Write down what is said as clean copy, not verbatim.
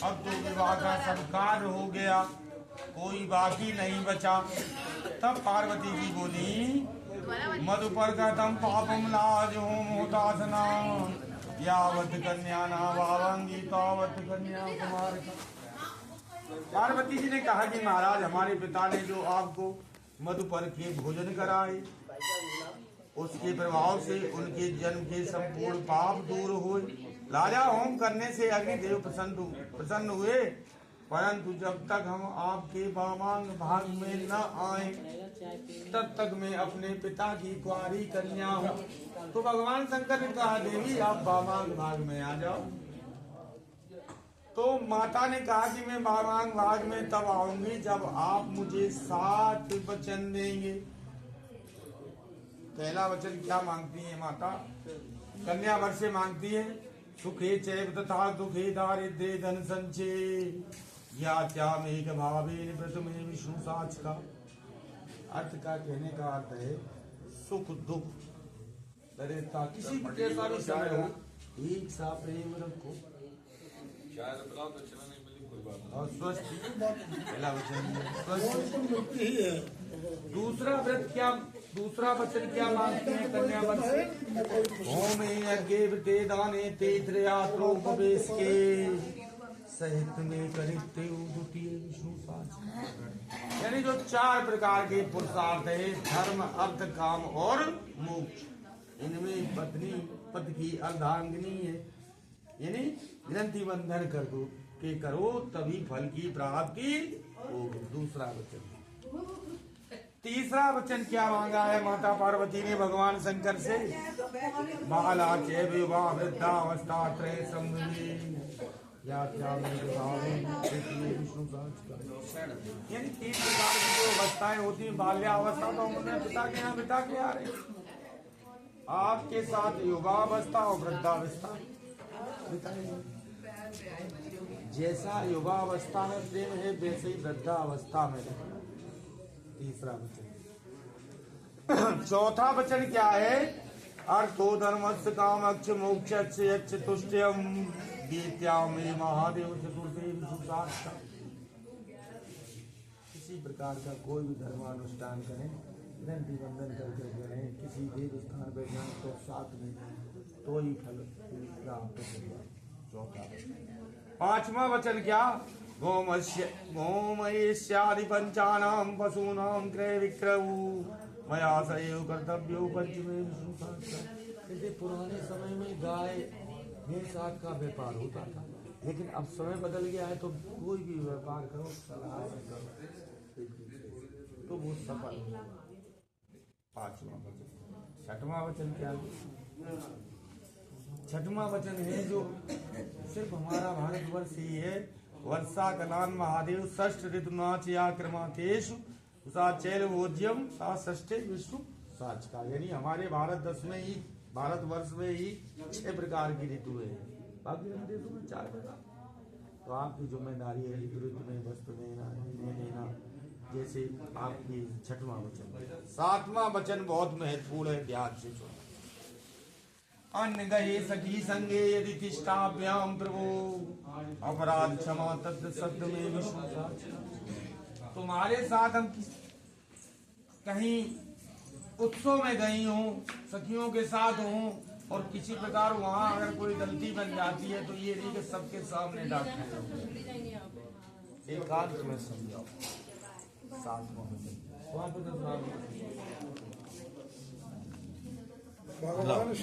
अब तो विवाह का सब कार्य हो गया, कोई बाकी नहीं बचा। तब पार्वती जी बोली, मधुपर का तम पापम लाज होम होतासना, यावत कन्या ना भावंगी तावत कन्या कुमार का। पार्वती जी ने कहा कि महाराज, हमारे पिता ने जो आपको मधुपर के भोजन कराए, उसके प्रभाव से उनके जन्म के संपूर्ण पाप दूर हुए। राजा होम करने से अग्निदेव प्रसन्न हुए, परंतु जब तक हम आपके वामांग भाग में न आए तब तक मैं अपने पिता की कुंवारी कन्या हूँ। तो भगवान शंकर ने कहा, देवी आप वामांग भाग में आ जाओ। तो माता ने कहा कि मैं वामांग भाग में तब आऊंगी जब आप मुझे 7 वचन देंगे। पहला वचन क्या मांगती है माता? कन्या वर से मांगती है, सुखे चैव तथा दुखे दारिद्र्य धन संचय, या क्या मेघ भावे व्रत में विष्णु साच का। अर्थ का कहने का अर्थ है, सुख दुख दरिद्रता किसी भी कैसा भी समय हो, एक सा प्रेम रखो और स्वस्थ। पहला वचन स्वस्थ। दूसरा वचन क्या मांगते हैं कन्या वर से? होमे यज्ञ ते दाने ते त्रयात्रोपवेश के, सहित में करिते द्वितीय विष्णु साच। यानी जो 4 प्रकार के पुरुषार्थ है, धर्म अर्थ काम और मोक्ष, इनमें पत्नी पति की अर्धांगिनी है, यानी ग्रंथि बंधन कर दो के करो तभी फल की प्राप्ति होगी। दूसरा वचन। तीसरा वचन क्या मांगा है माता पार्वती ने भगवान शंकर से? बाला चैव विवाह वृद्धावस्था त्रय संभवी, या क्या विष्णु साच का। यानी 3 प्रकार की जो अवस्थाएं होती है, बाल्यावस्था तो हमने पिता के यहाँ बिता के आ रहे हैं, आपके साथ युवावस्था और वृद्धावस्था बिताएंगे। जैसा युवावस्था में प्रेम है वैसे ही वृद्धावस्था में रहना। तीसरा वचन। चौथा वचन क्या है? अर्थो धर्मस्य कामक्ष मोक्षस्य यच्च तुष्ट्यम गीत्या में महादेव चतुर्थे विष्णु साच का। किसी प्रकार का कोई भी धर्मानुष्ठान करें, ग्रंथि बंधन करके करें, किसी देव स्थान पर जाए तो साथ में तो ही फल प्राप्त होगा। चौथा वचन। 5वां वचन क्या? गोमयेष्यादि पंचानाम पशूनाम क्रय विक्रय मया सएव कर्तव्यो पंचमे विष्णु साच का। जैसे पुराने समय में गाय भैंस आदि का व्यापार होता था, लेकिन अब समय बदल गया है, तो कोई भी व्यापार करो सलाह से करो तो वो सफल होगा। 5वां वचन। 6वां वचन क्या है? 6वां वचन है जो सिर्फ हमारा भारतवर्ष ही है। वर्षा कलान महादेव षष्ठ ऋतुनाच या क्रमातेषु चैल भोज्यम सा षष्ठे विष्णु साच का। यानी हमारे भारतवर्ष में ही 6 प्रकार की ऋतु है, बाकी देशों में 4 प्रकार। तो आपकी जिम्मेदारी है ऋतु में वस्त्र लेना। जैसे आपकी 6वां वचन। 7वां वचन बहुत महत्वपूर्ण है, ध्यान से सुनो। अन्न गए सखी संगे यदि तिष्ठाभ्याम प्रभु, अपराध क्षमा तत्व सत्य में विष्णु साच। तुम्हारे साथ हम कहीं उत्सव में गई हूँ, सखियों के साथ हूँ, और किसी प्रकार वहाँ अगर कोई गलती बन जाती है तो ये नहीं कि सबके सामने डांटना, एकांत में समझाओ। 7वां वचन। भगवान